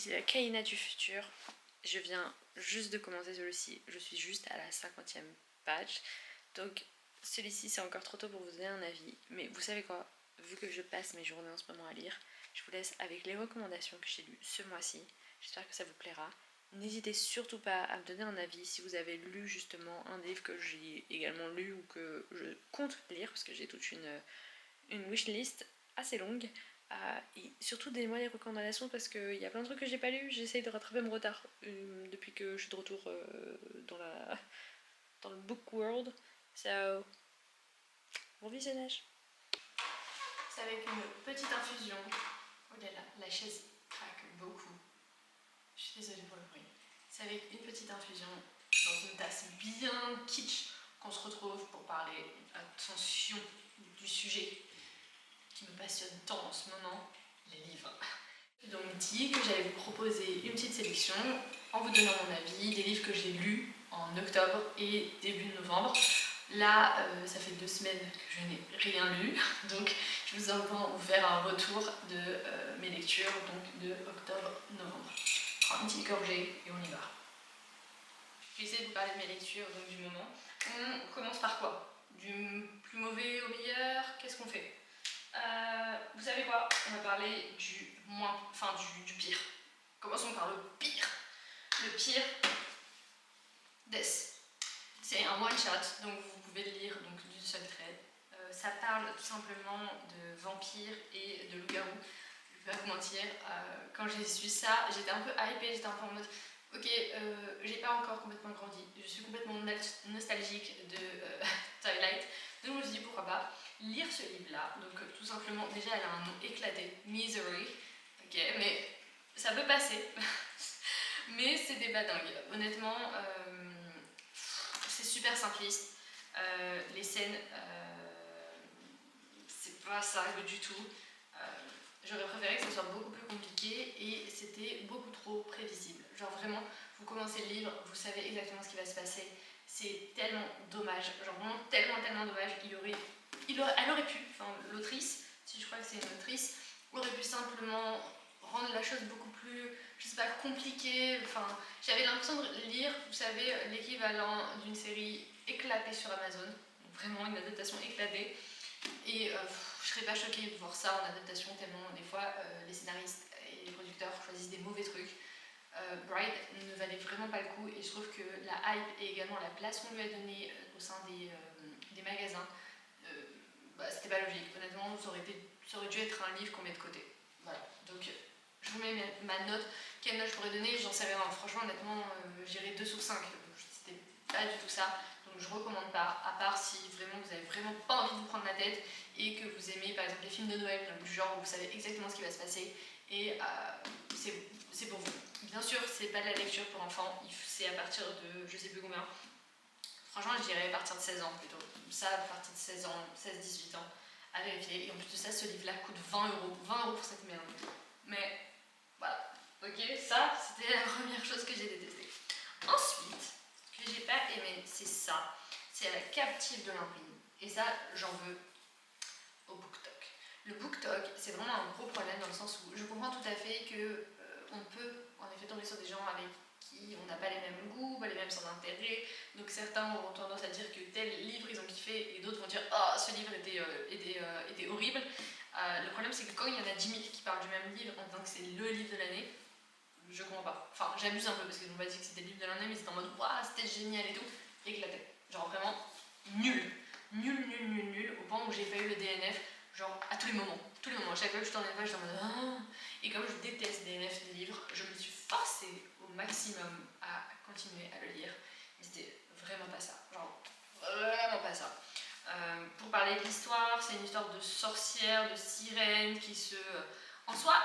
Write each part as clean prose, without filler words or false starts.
ici la Kaina du futur. Je viens juste de commencer celui-ci, je suis juste à la 50e page. Donc celui-ci c'est encore trop tôt pour vous donner un avis. Mais vous savez quoi, vu que je passe mes journées en ce moment à lire, je vous laisse avec les recommandations que j'ai lues ce mois-ci. J'espère que ça vous plaira. N'hésitez surtout pas à me donner un avis si vous avez lu justement un livre que j'ai également lu ou que je compte lire, parce que j'ai toute une wishlist assez longue. Et surtout donnez-moi les recommandations parce qu'il y a plein de trucs que j'ai pas lus, j'essaye de rattraper mon retard depuis que je suis de retour dans le book world. So, bon visionnage. C'est avec une petite infusion. Oh là là, la chaise craque beaucoup. Je suis désolée pour le bruit. C'est avec une petite infusion dans une tasse bien kitsch qu'on se retrouve pour parler, attention, du sujet qui me passionne tant en ce moment, les livres. J'ai donc dit que j'allais vous proposer une petite sélection en vous donnant mon avis des livres que j'ai lus en octobre et début novembre. Là, ça fait 2 semaines que je n'ai rien lu, donc je vous envoie vous faire un retour de mes lectures donc de octobre-novembre. Je prends une petite gorgée et on y va. Je vais essayer de vous parler de mes lectures donc, du moment. On commence par quoi? Du plus mauvais au meilleur? Qu'est-ce qu'on fait? Vous savez quoi? On va parler du du pire. Commençons par le pire. Le pire, Death. C'est un one-shot, donc vous pouvez le lire d'une seule traite. Ça parle tout simplement de vampires et de loups-garous. Je vais pas vous mentir, quand j'ai su ça, j'étais un peu hypée, j'étais un peu en mode ok, j'ai pas encore complètement grandi, je suis complètement nostalgique de Twilight, donc je me suis dit pourquoi pas lire ce livre-là. Donc tout simplement, déjà elle a un nom éclaté, Misery, ok, mais ça peut passer, mais c'est des badingues. Honnêtement, c'est super simpliste, les scènes, c'est pas ça du tout. J'aurais préféré que ce soit beaucoup plus compliqué et c'était beaucoup trop prévisible. Genre vraiment, vous commencez le livre, vous savez exactement ce qui va se passer. C'est tellement dommage, genre vraiment tellement dommage. Elle aurait pu, enfin l'autrice, si je crois que c'est une autrice, aurait pu simplement rendre la chose beaucoup plus, je sais pas, compliquée. Enfin, j'avais l'impression de lire, vous savez, l'équivalent d'une série éclatée sur Amazon. Donc vraiment une adaptation éclatée. Et je serais pas choquée de voir ça en adaptation tellement des fois les scénaristes et les producteurs choisissent des mauvais trucs. Bride ne valait vraiment pas le coup et je trouve que la hype et également la place qu'on lui a donnée au sein des magasins, c'était pas logique. Honnêtement, ça aurait dû être un livre qu'on met de côté. Voilà, donc je vous mets ma note. Quelle note je pourrais donner? J'en sais rien. Franchement, honnêtement, j'irais 2 sur 5. C'était pas du tout ça. Donc je recommande pas, à part si vraiment vous avez vraiment pas envie de vous prendre la tête et que vous aimez par exemple les films de Noël, donc du genre où vous savez exactement ce qui va se passer et c'est pour vous. Bien sûr, c'est pas de la lecture pour enfants, c'est à partir de je sais plus combien. Franchement, je dirais à partir de 16 ans plutôt. Ça, à partir de 16 ans, 16-18 ans, à vérifier. Et en plus de ça, ce livre-là coûte 20 euros. 20 euros pour cette merde. Mais voilà, ok, ça c'était la première chose que j'ai détestée. Ensuite, ce que j'ai pas aimé, c'est ça. C'est la captive de l'imprimé. Et ça, j'en veux au BookTok. Le BookTok, c'est vraiment un gros problème dans le sens où je comprends tout à fait que on peut en effet tomber sur des gens avec qui on n'a pas les mêmes goûts, pas les mêmes centres d'intérêt. Donc certains auront tendance à dire que tel livre ils ont kiffé et d'autres vont dire oh ce livre était horrible. Le problème c'est que quand il y en a 10 000 qui parlent du même livre en disant que c'est le livre de l'année, je comprends pas. Enfin, j'abuse un peu parce qu'ils ont pas dit que c'était le livre de l'année, mais c'était en mode waouh, c'était génial et tout. Éclaté. Genre vraiment nul. Nul. Au point où j'ai pas eu le DNF, genre à tous les moments. Tous les moments. À chaque fois que je tournais une page, j'étais en mode ah. Et comme je déteste DNF des livres, je me suis forcée au maximum à continuer à le lire. Mais c'était vraiment pas ça. Genre vraiment pas ça. Pour parler de l'histoire, c'est une histoire de sorcière, de sirène qui se. En soi,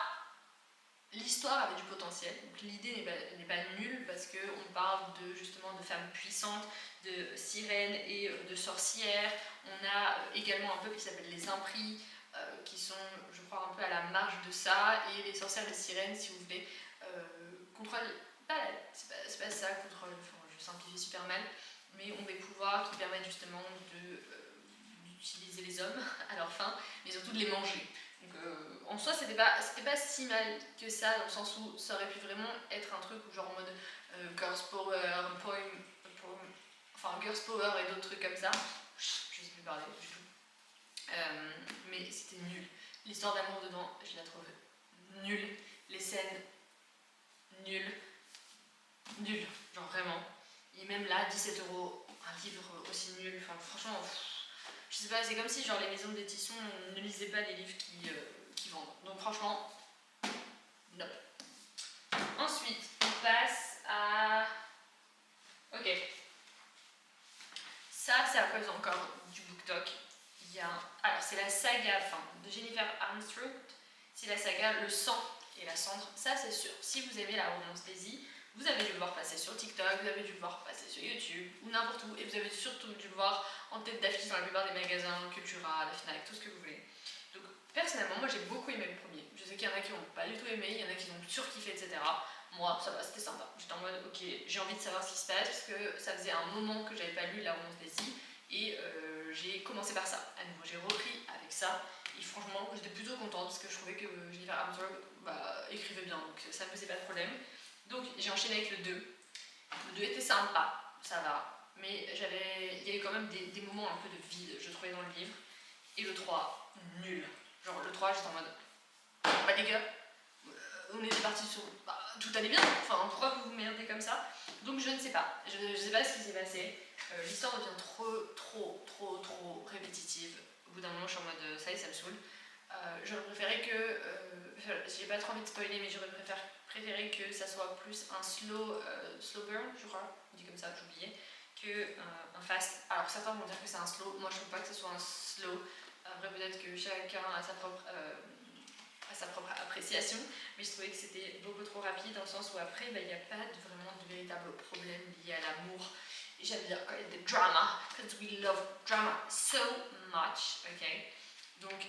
l'histoire avait du potentiel, donc l'idée n'est pas nulle parce qu'on parle justement de femmes puissantes, de sirènes et de sorcières. On a également un peuple qui s'appelle les impris, qui sont, je crois, un peu à la marge de ça, et les sorcières et les sirènes, si vous voulez, contrôlent, c'est pas ça, contrôle, enfin, je simplifie super mal, mais ont des pouvoirs qui permettent justement d'utiliser les hommes à leur fin, mais surtout de les manger. Donc en soi c'était pas si mal que ça, dans le sens où ça aurait pu vraiment être un truc où genre en mode girls power, enfin girls power et d'autres trucs comme ça. Je sais plus parler du tout. Mais c'était nul. L'histoire d'amour dedans, je la trouve nulle. Les scènes, nulles. Nul, genre vraiment. Et même là, 17 €, un livre aussi nul. Enfin, franchement, je sais pas, c'est comme si genre les maisons d'édition ne lisaient pas les livres qui vendent. Donc franchement, non. Ensuite, on passe à. Ok. Ça, c'est à cause encore du BookTok. Il y a. Alors, c'est la saga de Jennifer Armstrong. C'est la saga Le sang et la cendre. Ça, c'est sûr. Si vous aimez la romance Daisy, vous avez dû le voir passer sur TikTok, vous avez dû le voir passer sur YouTube ou n'importe où, et vous avez surtout dû le voir en tête d'affiche dans la plupart des magasins, Cultura, la Fnac, tout ce que vous voulez. Donc personnellement, moi j'ai beaucoup aimé le premier. Je sais qu'il y en a qui n'ont pas du tout aimé, il y en a qui ont surkiffé, etc. Moi, ça va, c'était sympa. J'étais en mode, ok, j'ai envie de savoir ce qui se passe, parce que ça faisait un moment que j'avais pas lu la romance Daisy, et j'ai commencé par ça. À nouveau, j'ai repris avec ça, et franchement, j'étais plutôt contente, parce que je trouvais que Jennifer Armstrong écrivait bien, donc ça me faisait pas de problème. Donc j'ai enchaîné avec le 2. Le 2 était sympa, ça va, mais il y avait quand même des moments un peu de vide, je trouvais, dans le livre. Et le 3, nul. Genre le 3, j'étais en mode, bah les gars, on était parti sur. Tout allait bien, enfin pourquoi vous vous merdez comme ça? Donc je ne sais pas, je sais pas ce qui s'est passé. L'histoire devient trop répétitive. Au bout d'un moment, je suis en mode, ça y est, ça me saoule. J'aurais préféré que. J'ai pas trop envie de spoiler, mais j'aurais préféré que ça soit plus un slow burn, je crois, on dit comme ça, j'oubliais, que un fast. Alors certains vont dire que c'est un slow, moi je trouve pas que ce soit un slow. Après, peut-être que chacun a sa propre appréciation, mais je trouvais que c'était beaucoup trop rapide, dans le sens où après, il n'y a pas vraiment de véritable problème lié à l'amour. Et j'aime bien quand il y a des drama, because we love drama so much, ok? Donc,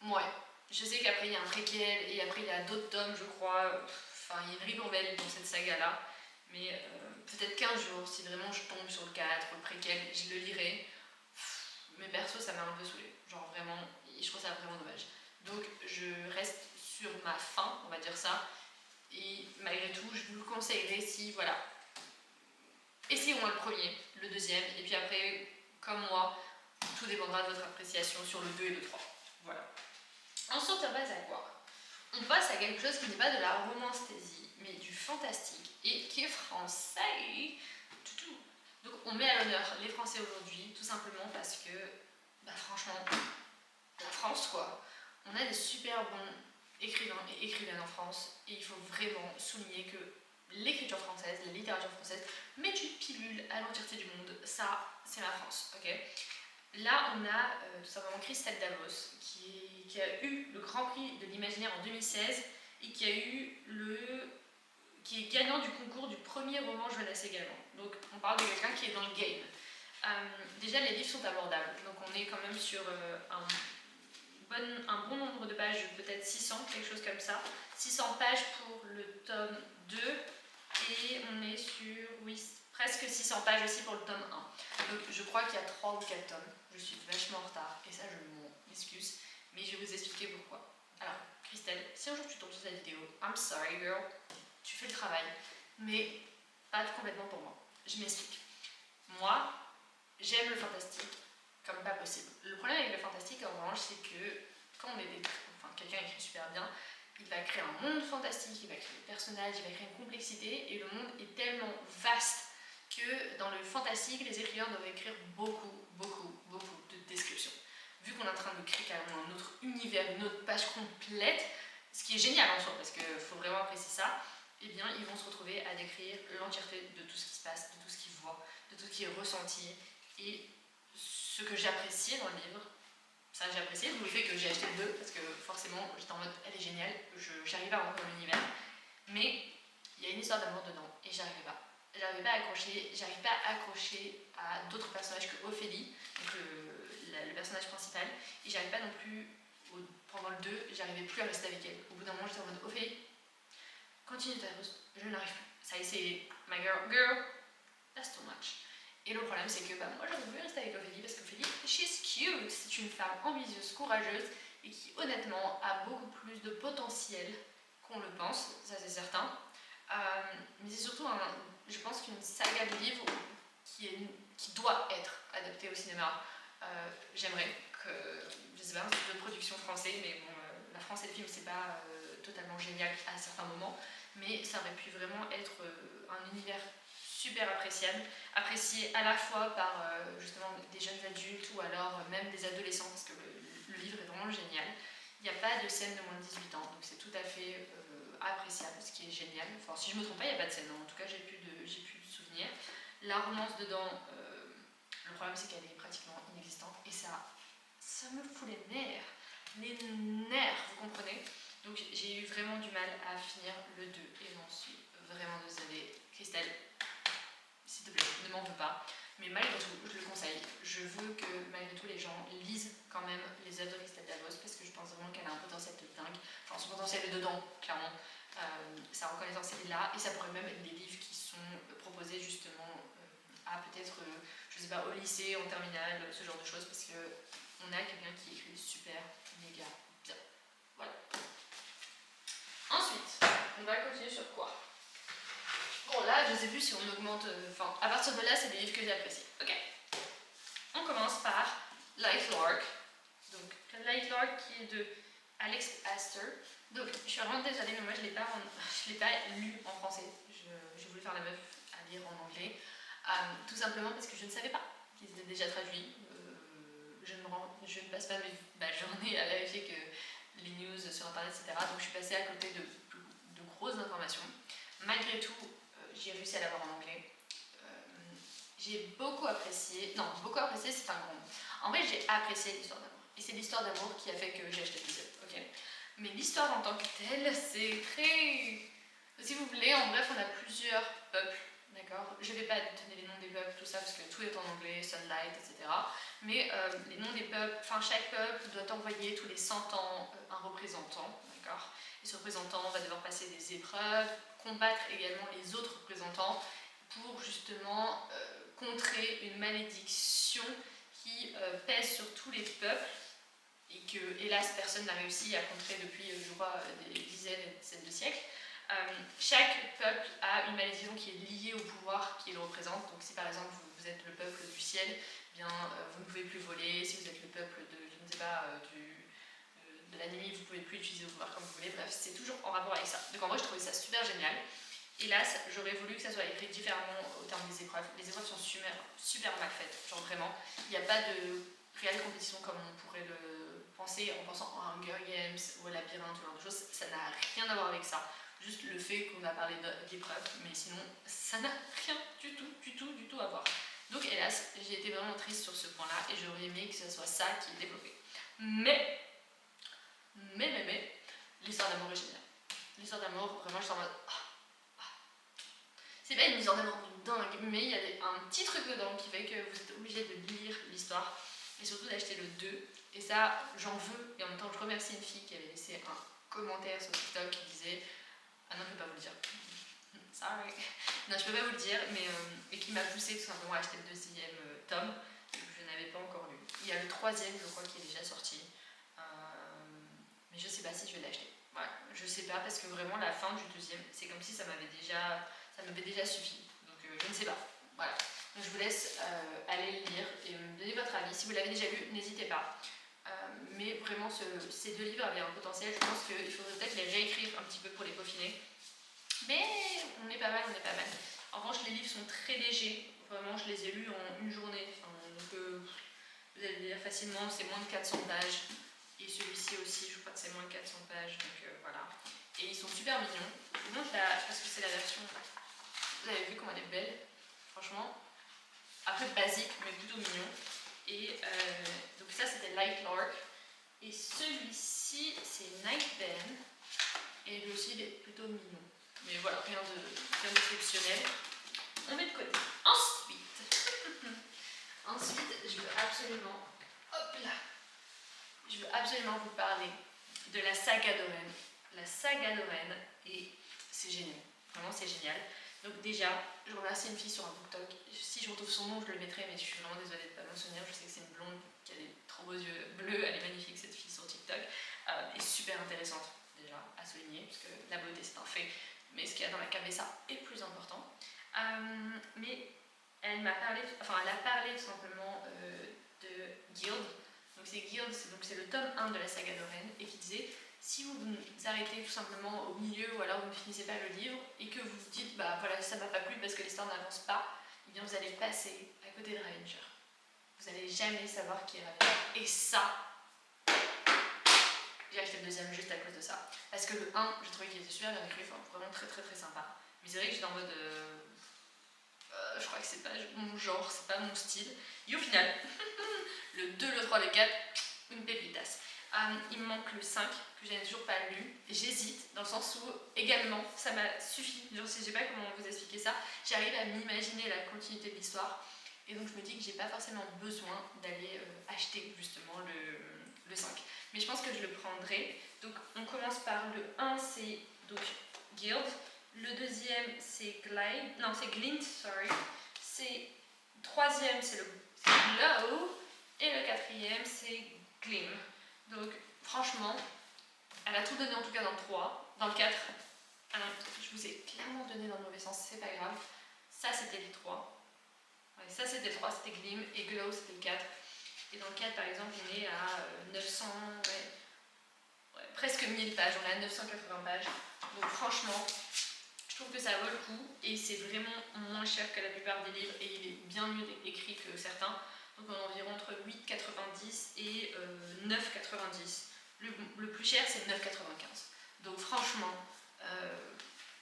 ouais, je sais qu'après il y a un préquel, et après il y a d'autres tomes, je crois. Enfin, il y a une ribambelle dans cette saga-là, mais peut-être qu'un jour, si vraiment je tombe sur le 4, le préquel, je le lirai. Mais perso, ça m'a un peu saoulée. Genre vraiment, je trouve ça vraiment dommage. Donc je reste sur ma faim, on va dire ça. Et malgré tout, je vous le conseillerais si, voilà. Essayez au moins le premier, le deuxième, et puis après, comme moi, tout dépendra de votre appréciation sur le 2 et le 3. Voilà. Ensuite, on passe à quoi? On passe à quelque chose qui n'est pas de la romance-thésie, mais du fantastique, et qui est français. Donc on met à l'honneur les Français aujourd'hui, tout simplement parce que, franchement, la France quoi, on a des super bons écrivains et écrivaines en France, et il faut vraiment souligner que l'écriture française, la littérature française, met une pilule à l'entièreté du monde. Ça, c'est la France, ok? Là, on a tout simplement Christelle Davos, qui a eu le Grand Prix de l'Imaginaire en 2016, et qui est gagnant du concours du premier roman jeunesse également. Donc on parle de quelqu'un qui est dans le game. Déjà, les livres sont abordables, donc on est quand même sur un bon nombre de pages, peut-être 600, quelque chose comme ça. 600 pages pour le tome 2, et on est sur, oui, presque 600 pages aussi pour le tome 1. Donc je crois qu'il y a 3 ou 4 tomes. Je suis vachement en retard, et ça je m'en excuse, mais je vais vous expliquer pourquoi. Alors, Christelle, si un jour tu tombes sur cette vidéo, I'm sorry girl, tu fais le travail, mais pas complètement pour moi. Je m'explique. Moi, j'aime le fantastique comme pas possible. Le problème avec le fantastique, en revanche, c'est que quand quelqu'un écrit super bien, il va créer un monde fantastique, il va créer des personnages, il va créer une complexité, et le monde est tellement vaste que dans le fantastique, les écrivains doivent écrire beaucoup de descriptions. Vu qu'on est en train de créer carrément un autre univers, une autre page complète, ce qui est génial en soi, parce qu'il faut vraiment apprécier ça, eh bien, ils vont se retrouver à décrire l'entièreté de tout ce qui se passe, de tout ce qu'ils voient, de tout ce qui est ressenti. Et ce que j'appréciais dans le livre, ça j'ai apprécié, d'où le fait que j'ai acheté le 2, parce que forcément, j'étais en mode, elle est géniale, j'arrivais à rentrer dans l'univers. Mais il y a une histoire d'amour dedans, et j'arrivais pas. J'arrivais pas à accrocher à d'autres personnages que Ophélie, donc le personnage principal, et j'arrivais pas non plus, pendant le 2, j'arrivais plus à rester avec elle. Au bout d'un moment, j'étais en mode, Ophélie, continue ta route, je n'arrive plus. Ça y est, c'est my girl, that's too much. Et le problème, c'est que moi j'aurais voulu rester avec Ophélie, parce qu'Ophélie, she's cute, c'est une femme ambitieuse, courageuse, et qui honnêtement a beaucoup plus de potentiel qu'on le pense, ça c'est certain. Mais c'est surtout, je pense qu'une saga de livres qui doit être adaptée au cinéma. J'aimerais que, je sais pas, un studio de production français, mais bon, la France et le film c'est pas totalement génial à certains moments, mais ça aurait pu vraiment être un univers super apprécié à la fois par justement des jeunes adultes ou alors même des adolescents, parce que le livre est vraiment génial. Il n'y a pas de scène de moins de 18 ans, donc c'est tout à fait appréciable, ce qui est génial. Enfin, si je me trompe pas, il n'y a pas de scène, en tout cas j'ai plus de souvenirs. La romance dedans, le problème c'est qu'elle est pratiquement inexistante, et ça me fout les nerfs, vous comprenez. Donc j'ai eu vraiment du mal à finir le 2, et j'en suis vraiment désolée. Christelle, s'il te plaît, ne m'en veux pas. Mais malgré tout, je le conseille. Je veux que malgré tout les gens lisent quand même les œuvres de Christelle Davos, parce que je pense vraiment qu'elle a un potentiel de dingue. Enfin, son potentiel est dedans, clairement. Sa reconnaissance est là, et ça pourrait même être des livres qui sont proposés justement à peut-être, je sais pas, au lycée, en terminale, ce genre de choses, parce que on a quelqu'un qui écrit super, méga bien. Voilà. Ensuite, on va continuer sur quoi? Bon, là, je sais plus si on augmente. Enfin, à partir de là, c'est des livres que j'ai appréciés. Ok. On commence par Light Lark. Donc, Light Lark qui est de Alex Astor. Donc, je suis vraiment désolée, mais moi, je l'ai pas lu en français. J'ai voulu faire la meuf à lire en anglais. Tout simplement parce que je ne savais pas qu'ils étaient déjà traduits. Je ne passe pas ma journée à vérifier que les news sur internet, etc. Donc, je suis passée à côté de grosses informations. Malgré tout, j'ai réussi à l'avoir en anglais. J'ai beaucoup apprécié. Non, beaucoup apprécié, c'est un grand mot. En vrai, j'ai apprécié l'histoire d'amour. Et c'est l'histoire d'amour qui a fait que j'ai acheté l'épisode. Ok. Mais l'histoire en tant que telle, c'est très. Si vous voulez, en bref, on a plusieurs peuples. D'accord. Je ne vais pas donner les noms des peuples, tout ça, parce que tout est en anglais, Sunlight, etc. Mais les noms des peuples, enfin, chaque peuple doit envoyer tous les 100 ans un représentant. D'accord. Et ce représentant va devoir passer des épreuves, combattre également les autres représentants pour justement contrer une malédiction qui pèse sur tous les peuples et que, hélas, personne n'a réussi à contrer depuis, je crois, des dizaines et des dizaines de siècles. Chaque peuple a une malédiction qui est liée au pouvoir qui le représente. Donc si par exemple vous êtes le peuple du ciel, eh bien, vous ne pouvez plus voler. Si vous êtes le peuple de, je ne sais pas, de la nuit, vous ne pouvez plus utiliser vos pouvoirs comme vous voulez. Bref, c'est toujours en rapport avec ça. Donc en vrai, je trouvais ça super génial. Hélas, j'aurais voulu que ça soit écrit différemment au terme des épreuves. Les épreuves sont super mal faites, genre vraiment. Il n'y a pas de réelle compétition comme on pourrait le penser en pensant à Hunger Games ou à Labyrinthe, ce genre de choses. Ça n'a rien à voir avec ça. Juste le fait qu'on a parlé d'épreuves, mais sinon, ça n'a rien du tout à voir. Donc hélas, j'ai été vraiment triste sur ce point-là et j'aurais aimé que ce soit ça qui est développé. Mais, l'histoire d'amour est géniale. L'histoire d'amour, vraiment, je suis en mode... C'est pas une histoire d'amour dingue, mais il y a un petit truc dedans qui fait que vous êtes obligé de lire l'histoire et surtout d'acheter le 2. Et ça, j'en veux. Et en même temps, je remercie une fille qui avait laissé un commentaire sur TikTok qui disait ah non, je peux pas vous le dire. Sorry. Non, je peux pas vous le dire, mais et qui m'a poussé tout simplement à acheter le 2e tome que je n'avais pas encore lu. Il y a le 3e, je crois, qui est déjà sorti. Mais je sais pas si je vais l'acheter. Voilà, je sais pas parce que vraiment la fin du 2e, c'est comme si ça m'avait déjà suffi. Donc je ne sais pas. Voilà. Donc je vous laisse aller le lire et me donner votre avis. Si vous l'avez déjà lu, n'hésitez pas. Mais vraiment, ces 2 livres avaient un potentiel. Je pense qu'il faudrait peut-être les réécrire un petit peu pour les peaufiner. Mais on est pas mal. En revanche, les livres sont très légers. Vraiment, je les ai lus en une journée. Donc vous allez les lire facilement. C'est moins de 400 pages. Et celui-ci aussi, je crois que c'est moins de 400 pages. Donc voilà. Et ils sont super mignons. Moi, parce que c'est la version... Vous avez vu comment elle est belle. Franchement. Après, basique, mais plutôt mignon. Et donc ça c'était Light Lark et celui-ci c'est Night Ben et lui aussi il est plutôt mignon, mais voilà, rien d'exceptionnel. On met de côté. Ensuite je veux absolument vous parler de la saga d'Oren. La saga d'Oren, et c'est génial, vraiment c'est génial. Donc déjà Je remercie une fille sur un BookTok. Si je retrouve son nom, je le mettrai, mais je suis vraiment désolée de ne pas m'en souvenir. Je sais que c'est une blonde qui a des trop beaux yeux bleus. Elle est magnifique, cette fille sur TikTok. Et super intéressante, déjà, à souligner, parce que la beauté, c'est un fait. Mais ce qu'il y a dans la cabeza est plus important. Mais elle a parlé tout simplement de Guild. Donc c'est Guild, c'est le tome 1 de la saga Lorraine, et qui disait si vous vous arrêtez tout simplement au milieu ou alors vous ne finissez pas le livre et que vous vous dites bah voilà ça m'a pas plu parce que l'histoire n'avance pas, eh bien vous allez passer à côté de Ravenger. Vous n'allez jamais savoir qui est Ravenger. Et ça, j'ai acheté le deuxième juste à cause de ça. Parce que le 1, j'ai trouvé qu'il était super bien écrit, enfin, vraiment très très très sympa. Mais c'est vrai que j'étais en mode je crois que c'est pas mon genre, c'est pas mon style. Et au final, le 2, le 3, le 4, une pépitas. Il me manque le 5 que je n'ai toujours pas lu. J'hésite dans le sens où également ça m'a suffi. Je ne sais pas comment vous expliquer ça. J'arrive à m'imaginer la continuité de l'histoire et donc je me dis que j'ai pas forcément besoin d'aller acheter justement le 5. Mais je pense que je le prendrai. Donc on commence par le 1, c'est donc Guild. Le deuxième c'est Glint, sorry. C'est troisième c'est Glow et le quatrième c'est Gleam. Donc franchement, elle a tout donné en tout cas dans le 3, dans le 4. Je vous ai clairement donné dans le mauvais sens, c'est pas grave. Ça c'était le 3. Ouais, ça c'était le 3, c'était Gleam et Glow c'était le 4. Et dans le 4 par exemple, on est à 900, presque 1000 pages, on est à 980 pages. Donc franchement, je trouve que ça vaut le coup et c'est vraiment moins cher que la plupart des livres et il est bien mieux écrit que certains. Donc on est environ entre 8,90 et 9,90. Le plus cher c'est 9,95. Donc franchement,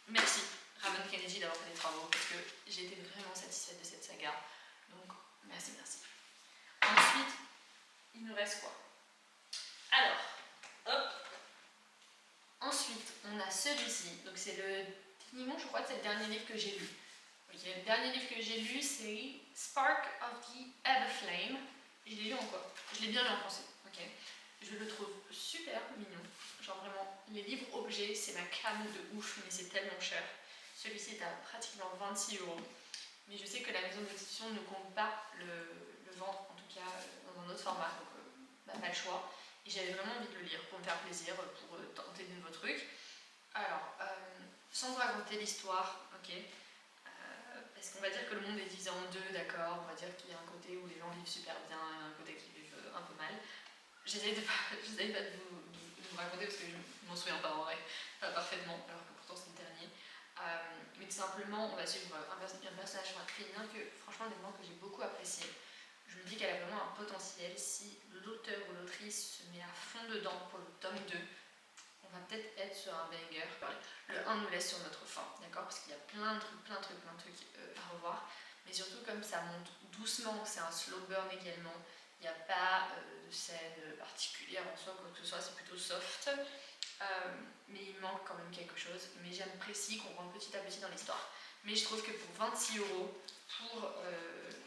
merci Raven Kennedy d'avoir fait des travaux parce que j'ai été vraiment satisfaite de cette saga. Donc merci. Ensuite, il nous reste quoi? Alors, hop. Ensuite, on a celui-ci. Donc c'est techniquement, je crois que c'est le dernier livre que j'ai lu. Ok, le dernier livre que j'ai lu, c'est Spark of the Everflame. Je l'ai lu en quoi? Je l'ai bien lu en français. Ok. Je le trouve super mignon. Genre vraiment, les livres objets, c'est ma came de ouf, mais c'est tellement cher. Celui-ci est à pratiquement 26 €. Mais je sais que la maison d'édition ne compte pas le vendre, en tout cas dans un autre format, donc pas le choix. Et j'avais vraiment envie de le lire pour me faire plaisir, pour tenter de nouveaux trucs. Alors, sans vous raconter l'histoire, ok, parce qu'on va dire que le monde est divisé en deux, d'accord, on va dire qu'il y a un côté où les gens vivent super bien et un côté qui vivent un peu mal. J'essaye pas de vous raconter parce que je m'en souviens pas en vrai, pas parfaitement, alors que pourtant c'est le dernier. Mais tout simplement, on va suivre un personnage féminin que franchement honnêtement que j'ai beaucoup apprécié. Je me dis qu'elle a vraiment un potentiel. Si l'auteur ou l'autrice se met à fond dedans pour le tome 2, on va peut-être être sur un banger. Le 1 nous laisse sur notre faim, d'accord? Parce qu'il y a plein de trucs à revoir. Mais surtout comme ça monte doucement, c'est un slow burn également. Il n'y a pas de scène particulière en soi, quoi que ce soit, c'est plutôt soft. Mais il manque quand même quelque chose. Mais j'apprécie qu'on rentre petit à petit dans l'histoire. Mais je trouve que pour 26 €, pour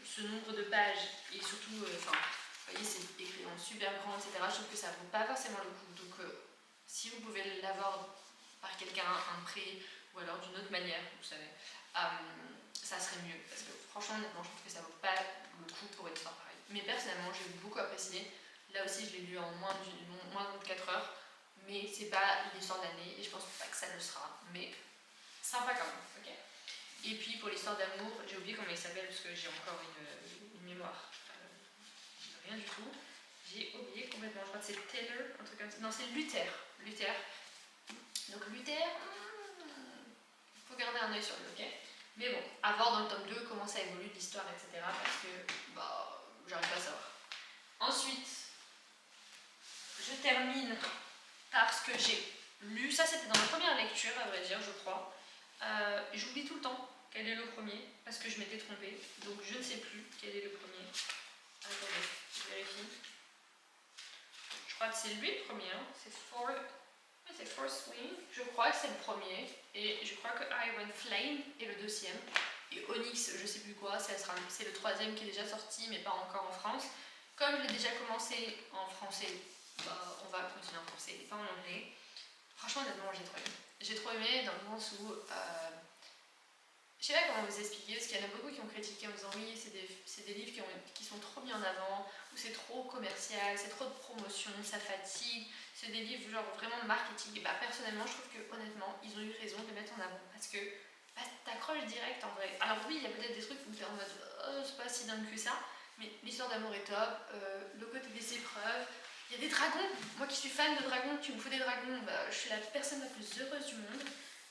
ce nombre de pages, et surtout, vous voyez, c'est écrit en super grand, etc., je trouve que ça vaut pas forcément le coup. Donc, si vous pouvez l'avoir par quelqu'un, un prêt, ou alors d'une autre manière, vous savez, ça serait mieux. Parce que franchement, honnêtement, je trouve que ça vaut pas le coup pour une histoire pareille. Mais personnellement, j'ai beaucoup apprécié. Là aussi, je l'ai lu en moins de 24 heures. Mais c'est pas l'histoire de l'année et je pense pas que ça le sera. Mais sympa quand même, ok? Et puis pour l'histoire d'amour, j'ai oublié comment il s'appelle parce que j'ai encore une mémoire. Rien du tout. J'ai oublié complètement. Je crois que c'est Taylor, un truc comme ça. Non, c'est Luther. Donc Luther, faut garder un œil sur lui, ok? Mais bon, à voir dans le tome 2 comment ça évolue l'histoire, etc. Parce que, j'arrive pas à savoir. Ensuite, je termine par ce que j'ai lu. Ça, c'était dans la première lecture, à vrai dire, je crois. J'oublie tout le temps quel est le premier, parce que je m'étais trompée. Donc, je ne sais plus quel est le premier. Attendez, je vérifie. Je crois que c'est lui le premier. Hein. C'est Force Wing. Je crois que c'est le premier. Et je crois que Iron Flame est le deuxième. Et Onyx, je sais plus quoi, c'est le troisième qui est déjà sorti, mais pas encore en France. Comme je l'ai déjà commencé en français, on va continuer en français et pas en anglais. Franchement, honnêtement, j'ai trop aimé. J'ai trop aimé dans le sens où je sais pas comment vous expliquer, parce qu'il y en a beaucoup qui ont critiqué en disant oui, c'est des livres qui sont trop mis en avant, ou c'est trop commercial, c'est trop de promotion, ça fatigue, c'est des livres genre vraiment marketing. Et bah personnellement, je trouve que honnêtement, ils ont eu raison de les mettre en avant, parce que bah, t'accroches direct en vrai. Alors oui, il y a peut-être des trucs où t'es en mode c'est pas si dingue que ça, mais l'histoire d'amour est top, le côté des épreuves, il y a des dragons. Moi qui suis fan de dragons, tu me fous des dragons, bah, je suis la personne la plus heureuse du monde.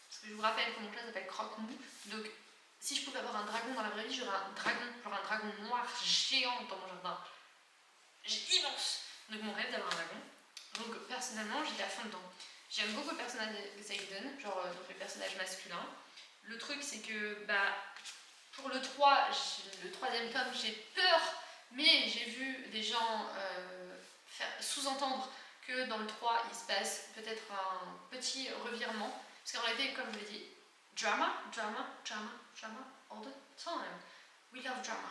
Parce que je vous rappelle que mon chat s'appelle Croque-Mou, donc si je pouvais avoir un dragon dans la vraie vie, j'aurais un dragon, genre un dragon noir géant dans mon jardin. Immense. Donc mon rêve d'avoir un dragon. Donc personnellement, j'étais à fond dedans. J'aime beaucoup le personnage de Xaiden, genre donc le personnage masculin. Le truc c'est que bah pour le 3, le troisième tome, j'ai peur, mais j'ai vu des gens sous-entendre que dans le 3, il se passe peut-être un petit revirement. Parce qu'en réalité, comme je l'ai dit, drama, drama, drama, drama, all the time. We love drama.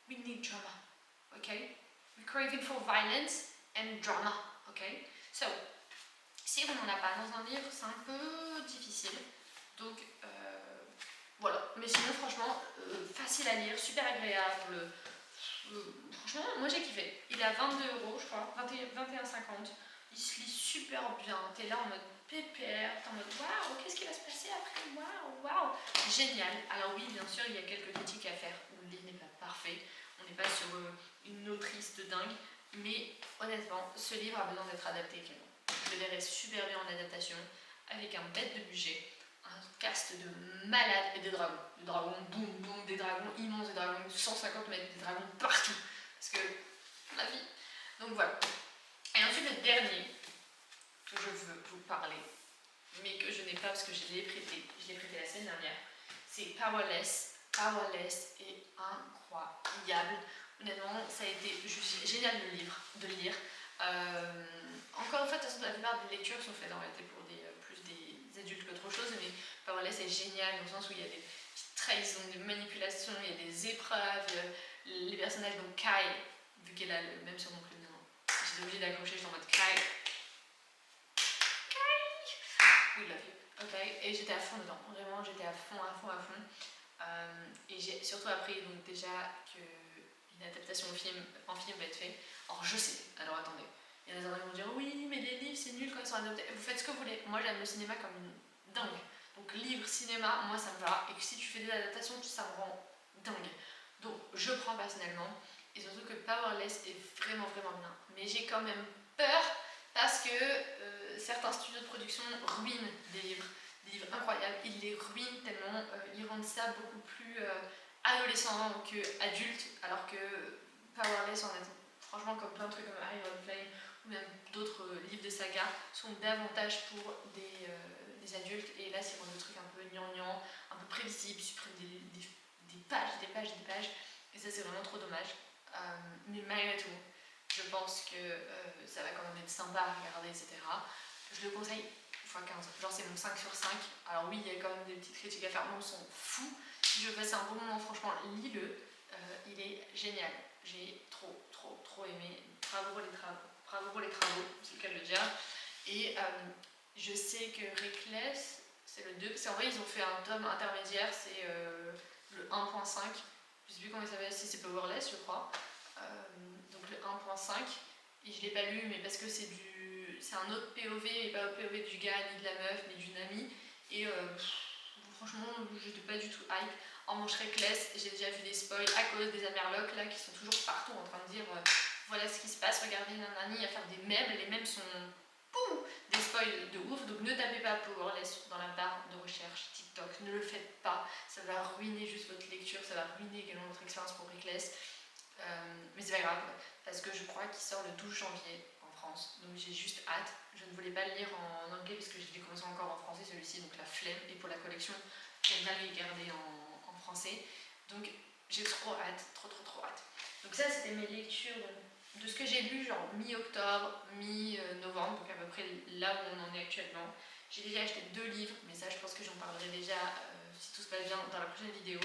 We need drama. Okay? We're craving for violence and drama. Okay? So, si on n'en a pas dans un livre, c'est un peu difficile. Donc, voilà. Mais sinon, franchement, facile à lire, super agréable. Franchement, moi j'ai kiffé. Il est à 22 €, je crois, 21,50. Il se lit super bien. T'es là en mode pépère, t'es en mode waouh, qu'est-ce qui va se passer après? Waouh, waouh, génial. Alors, oui, bien sûr, il y a quelques critiques à faire où le livre n'est pas parfait. On n'est pas sur une autrice de dingue. Mais honnêtement, ce livre a besoin d'être adapté également. Je le verrais super bien en adaptation, avec un bête de budget, un cast de malades et des dragons. Des dragons boum boum, des dragons immenses, des dragons 150 mètres, des dragons partout. Parce que ma vie. Donc voilà. Et ensuite le dernier que je veux vous parler, mais que je n'ai pas parce que je l'ai prêté la semaine dernière, c'est Powerless. Powerless est incroyable. Honnêtement, ça a été juste génial de lire. Encore une fois, de toute façon, la plupart des lectures sont faites en réalité pour plus des adultes qu'autre chose, mais Powerless est génial dans le sens où il y a des petites trahisons, des manipulations, il y a des épreuves, les personnages, donc Kai, vu qu'elle a le même surnom que le mien, j'étais obligée d'accrocher, j'étais en mode Kai, we love you, ok, et j'étais à fond dedans, vraiment j'étais à fond. Et j'ai surtout appris donc déjà qu'une adaptation en film va être faite. Alors je sais, alors attendez, il y en a des gens qui vont dire oui mais les livres c'est nul quand ils sont adaptés, vous faites ce que vous voulez, moi j'aime le cinéma comme une dingue, donc livre, cinéma, moi ça me va, et que si tu fais des adaptations, ça me rend dingue, donc je prends personnellement, et surtout que Powerless est vraiment bien, mais j'ai quand même peur parce que certains studios de production ruinent des livres incroyables, ils les ruinent tellement, ils rendent ça beaucoup plus adolescent qu'adulte, alors que Powerless, franchement, comme plein de trucs comme Iron Flame ou même d'autres livres de saga, sont davantage pour des adultes, et là c'est vraiment des trucs un peu gnangnan, un peu prévisibles, suppriment des pages, et ça c'est vraiment trop dommage. Mais malgré tout, je pense que ça va quand même être sympa à regarder, etc. Je le conseille x15, genre c'est mon 5 sur 5. Alors oui, il y a quand même des petites critiques à faire, mais on s'en fout. Si je veux passer un bon moment, franchement, lis-le. Il est génial. J'ai trop aimé. Bravo pour les travaux, c'est le cas de le dire. Et je sais que Reckless, c'est le 2, parce qu'en vrai ils ont fait un tome intermédiaire, c'est le 1.5. Je sais plus comment il s'appelle, si c'est Powerless je crois. Donc le 1.5, et je l'ai pas lu, mais parce que c'est un autre POV, et pas le POV du gars, ni de la meuf, ni d'une amie, et franchement, j'étais pas du tout hype. En mon Shrekless, j'ai déjà vu des spoils à cause des Amerlocs là qui sont toujours partout en train de dire voilà ce qui se passe, regardez nanani, à faire des mèmes, les mèmes sont des spoils de ouf, donc ne tapez pas Powerless dans la barre de recherche TikTok, ne le faites pas, ça va ruiner juste votre lecture, ça va ruiner également votre expérience pour Reckless. Mais c'est pas grave, parce que je crois qu'il sort le 12 janvier en France, donc j'ai juste hâte. Je ne voulais pas le lire en anglais parce que je l'ai commencé encore en français celui-ci, donc la flemme, et pour la collection, j'aime bien les garder en français. Donc j'ai trop hâte, trop hâte. Donc ça c'était mes lectures de ce que j'ai lu genre mi-octobre, mi-novembre, donc à peu près là où on en est actuellement. J'ai déjà acheté 2 livres, mais ça je pense que j'en parlerai déjà si tout se passe bien dans la prochaine vidéo.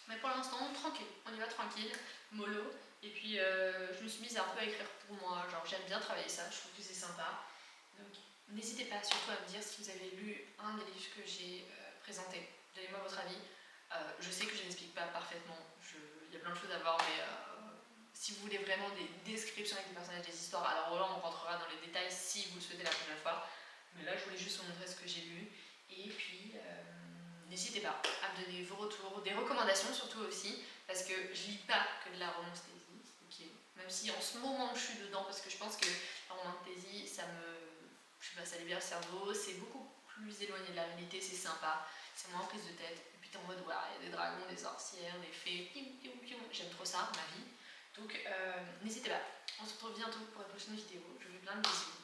Mais pour l'instant, tranquille, on y va tranquille, mollo. Et puis je me suis mise un peu à écrire pour moi, genre j'aime bien travailler ça, je trouve que c'est sympa. Donc n'hésitez pas surtout à me dire si vous avez lu un des livres que j'ai présenté. Donnez-moi votre avis. Je sais que je n'explique pas parfaitement, il y a plein de choses à voir, mais si vous voulez vraiment des descriptions avec des personnages, des histoires, alors là on rentrera dans les détails si vous le souhaitez la prochaine fois. Mais là je voulais juste vous montrer ce que j'ai lu. Et puis n'hésitez pas à me donner vos retours, des recommandations surtout aussi, parce que je lis pas que de la romancetésie, okay. Même si en ce moment je suis dedans, parce que je pense que la romancetésie ça libère le cerveau, c'est beaucoup plus éloigné de la réalité, c'est sympa, c'est moins prise de tête. Et puis t'es en mode voilà, il y a des dragons, des sorcières, des fées, j'aime trop ça, ma vie. Donc n'hésitez pas, on se retrouve bientôt pour la prochaine vidéo, je vous fais plein de bisous.